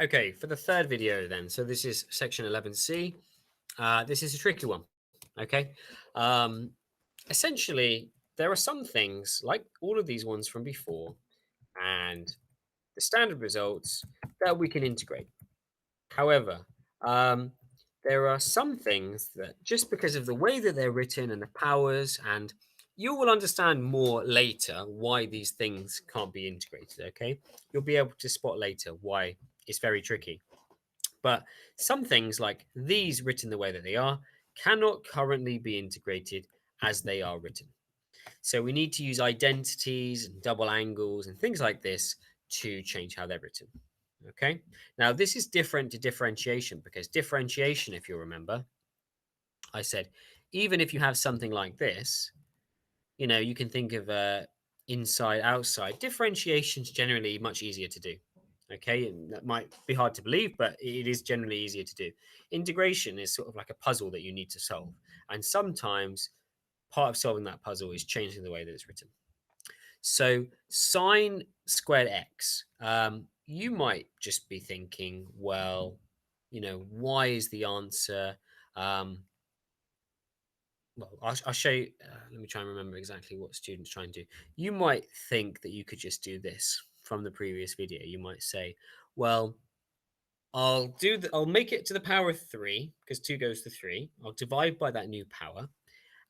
Okay, for the third video then. So this is section 11C. This is a tricky one. Okay. Um, Essentially, there are some things like all of these ones from before and the standard results that we can integrate. However, um, there are some things that just because of the way that they're written and the powers, and you will understand more later why these things can't be integrated. Okay. You'll be able to spot later why it's very tricky. But some things, like these written the way that they are, cannot currently be integrated as they are written. So we need to use identities and double angles and things like this to change how they're written. Okay. Now, this is different to differentiation because differentiation, if you remember, I said, even if you have something like this, you can think of inside, outside. Differentiation is generally much easier to do. Okay, and that might be hard to believe, but it is generally easier to do. Integration is sort of like a puzzle that you need to solve, and sometimes part of solving that puzzle is changing the way that it's written. So sine squared x, you might just be thinking, well, why is the answer? Um, well, I'll show you. Let me try and remember exactly what students try and do. You might think that you could just do this from the previous video. You might say, well, I'll make it to the power of 3 because 2 goes to 3. I'll divide by that new power.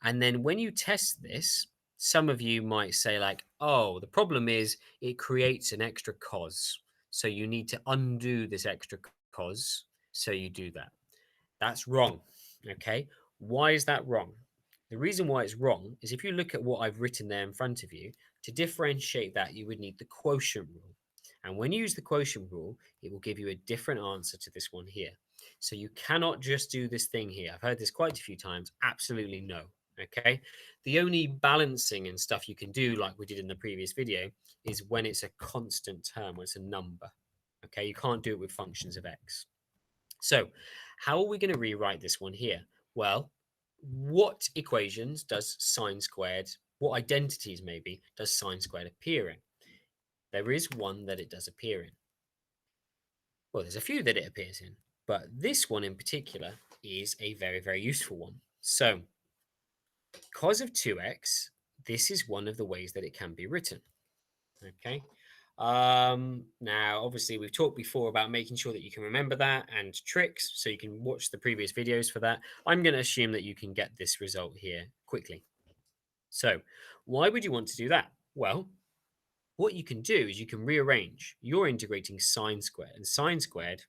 And then when you test this, some of you might say, like, oh, the problem is it creates an extra cos. So you need to undo this extra cos. So you do that. That's wrong. Okay. Why is that wrong? The reason why it's wrong is if you look at what I've written there in front of you, to differentiate that, you would need the quotient rule. And when you use the quotient rule, it will give you a different answer to this one here. So you cannot just do this thing here. I've heard this quite a few times. Absolutely no. Okay. The only balancing and stuff you can do, like we did in the previous video, is when it's a constant term, when it's a number. Okay. You can't do it with functions of x. So, how are we going to rewrite this one here? Well, what equations does sine squared, what identities maybe, does sine squared appear in? There is one that it does appear in. Well, there's a few that it appears in, but this one in particular is a very, very useful one. So, cos of 2x, this is one of the ways that it can be written. Okay. Now, obviously, we've talked before about making sure that you can remember that and tricks, so you can watch the previous videos for that. I'm going to assume that you can get this result here quickly. So, why would you want to do that? Well, what you can do is you can rearrange. You're integrating sine squared, and sine squared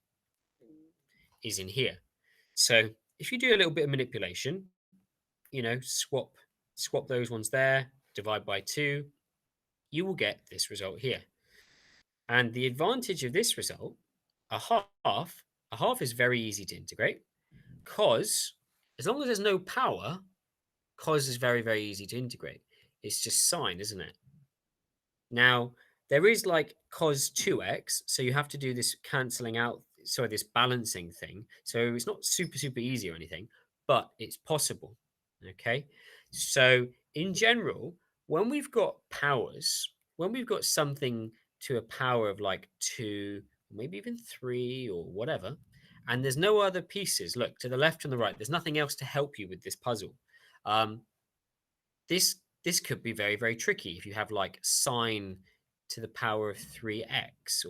is in here. So, if you do a little bit of manipulation, swap those ones there, divide by 2, you will get this result here. And the advantage of this result, a half, a half is very easy to integrate. Cos, as long as there's no power, cos is very, very easy to integrate. It's just sine, isn't it? Now, there is like cos 2x, so you have to do this cancelling out, sorry, this balancing thing. So it's not super, super easy or anything, but it's possible. Okay. So in general, when we've got powers, when we've got something to a power of like 2, maybe even 3 or whatever, and there's no other pieces, look to the left and the right, there's nothing else to help you with this puzzle. Um, this could be very, very tricky if you have like sine to the power of 3x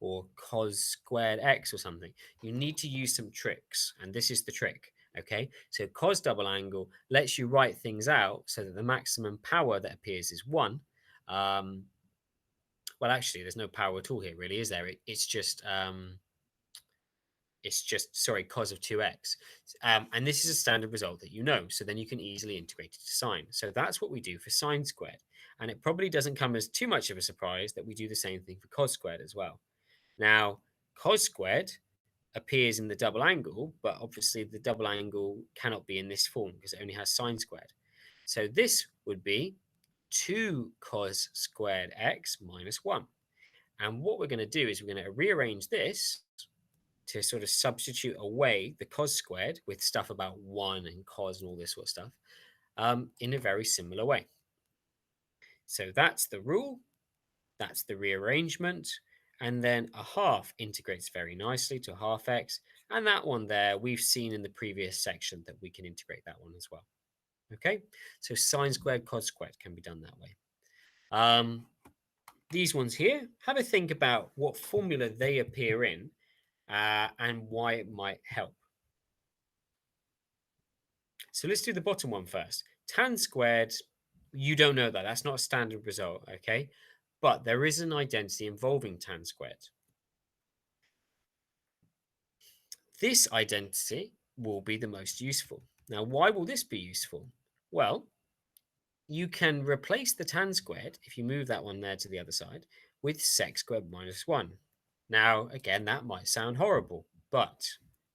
or cos squared x or something. You need to use some tricks, and this is the trick. Okay, so cos double angle lets you write things out so that the maximum power that appears is 1. Well, actually, there's no power at all here, really, is there? It's just, sorry, cos of 2x. And this is a standard result that you know. So then you can easily integrate it to sine. So that's what we do for sine squared. And it probably doesn't come as too much of a surprise that we do the same thing for cos squared as well. Now, cos squared appears in the double angle, but obviously the double angle cannot be in this form because it only has sine squared. So this would be 2 cos squared x minus 1. And what we're going to do is we're going to rearrange this to sort of substitute away the cos squared with stuff about 1 and cos and all this sort of stuff in a very similar way. So that's the rule, that's the rearrangement, And then a half integrates very nicely to a half x. And that one there, we've seen in the previous section that we can integrate that one as well. Okay, so sine squared, cos squared can be done that way. These ones here, have a think about what formula they appear in and why it might help. So let's do the bottom one first. Tan squared, you don't know that. That's not a standard result, okay? But there is an identity involving tan squared. This identity will be the most useful. Now, why will this be useful? Well, you can replace the tan squared, if you move that one there to the other side, with sec squared minus 1. Now, again, that might sound horrible, but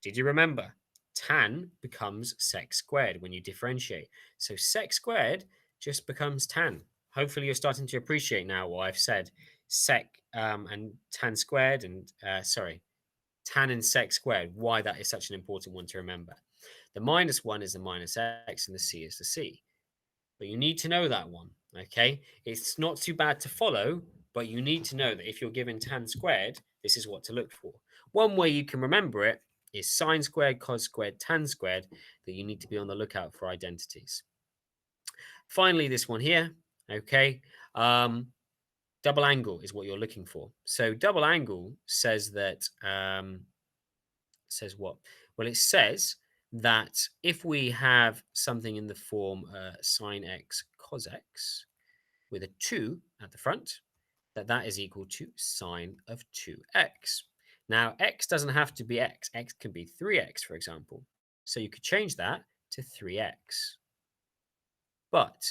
did you remember? Tan becomes sec squared when you differentiate. So sec squared just becomes tan. Hopefully you're starting to appreciate now what I've said. Sec and tan squared and, tan and sec squared, why that is such an important one to remember. The minus 1 is the minus x and the c is the c. But you need to know that one, okay? It's not too bad to follow, but you need to know that if you're given tan squared, this is what to look for. One way you can remember it is sine squared, cos squared, tan squared, that you need to be on the lookout for identities. Finally, this one here, okay? Double angle is what you're looking for. So double angle says that, says what? Well, it says that if we have something in the form sine x cos x with a 2 at the front, that is equal to sine of 2x. Now, x doesn't have to be x. X can be 3x, for example. So you could change that to 3x. But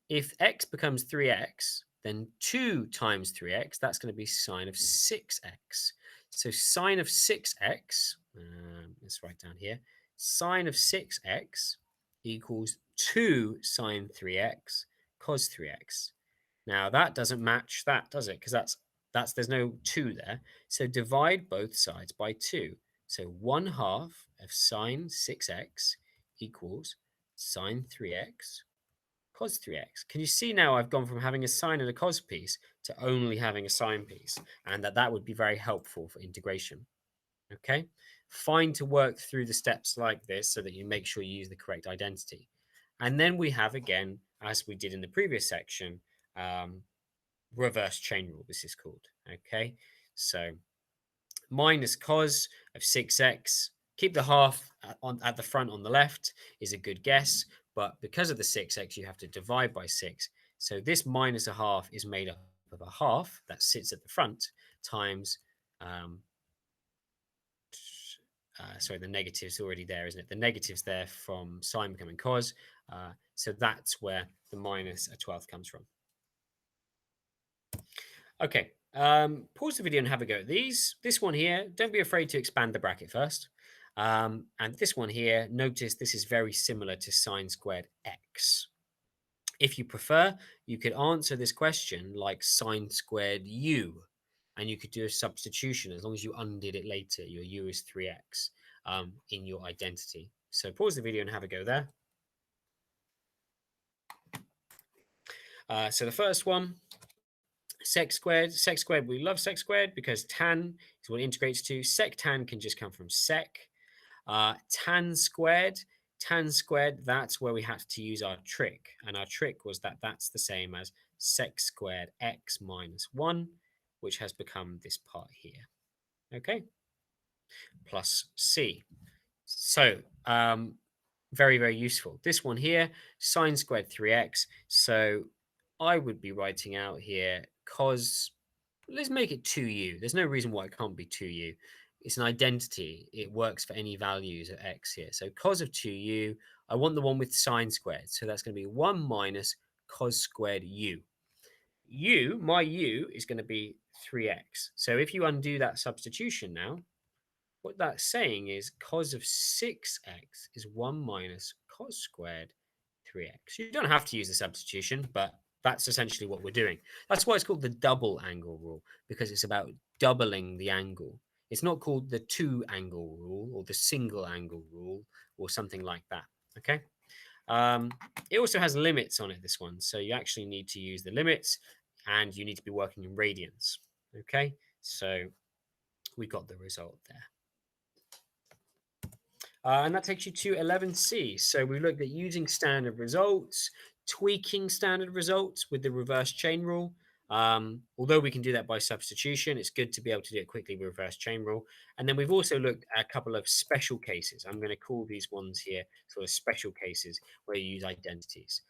if x becomes 3x, then 2 times 3x, that's going to be sine of 6x. So sine of 6x, let's write down here, sine of 6x equals 2 sine 3x cos 3x. Now that doesn't match that, does it? Because that's there's no 2 there. So divide both sides by 2. So 1/2 of sine 6x equals sine 3x cos 3x. Can you see now I've gone from having a sine and a cos piece to only having a sine piece, and that would be very helpful for integration. Okay, fine to work through the steps like this so that you make sure you use the correct identity. And then we have, again, as we did in the previous section, reverse chain rule, this is called. Okay, so minus cos of 6x, keep the half at the front on the left is a good guess, but because of the 6x, you have to divide by 6. So this minus a half is made up of a half that sits at the front times, sorry, the negative's already there, isn't it? The negative's there from sine becoming cos. So that's where the minus a 12th comes from. Okay, pause the video and have a go at these. This one here, don't be afraid to expand the bracket first. And this one here, notice this is very similar to sine squared x. If you prefer, you could answer this question like sine squared u, and you could do a substitution as long as you undid it later. Your u is 3x in your identity. So pause the video and have a go there. So the first one, sec squared. Sec squared, we love sec squared because tan is what it integrates to. Sec tan can just come from sec. Tan squared, that's where we had to use our trick. And our trick was that that's the same as sec squared x minus 1, which has become this part here. Okay, plus c. So very, very useful. This one here, sine squared 3x. So I would be writing out here cos, let's make it 2u. There's no reason why it can't be 2u. It's an identity. It works for any values of x here. So cos of 2u, I want the one with sine squared. So that's going to be 1 minus cos squared u. My u is going to be 3x. So if you undo that substitution now, what that's saying is cos of 6x is 1 minus cos squared 3x. You don't have to use the substitution, but that's essentially what we're doing. That's why it's called the double angle rule, because it's about doubling the angle. It's not called the two angle rule or the single angle rule or something like that. Okay. It also has limits on it, this one. So you actually need to use the limits and you need to be working in radians. Okay. So we got the result there. And that takes you to 11C. So we looked at using standard results, tweaking standard results with the reverse chain rule. Although we can do that by substitution, it's good to be able to do it quickly with reverse chain rule. And then we've also looked at a couple of special cases. I'm going to call these ones here sort of special cases where you use identities.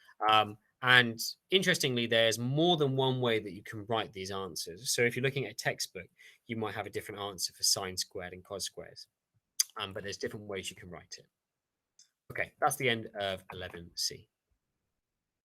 And interestingly, there's more than one way that you can write these answers. So if you're looking at a textbook, you might have a different answer for sine squared and cos squares. But there's different ways you can write it. Okay, that's the end of 11C.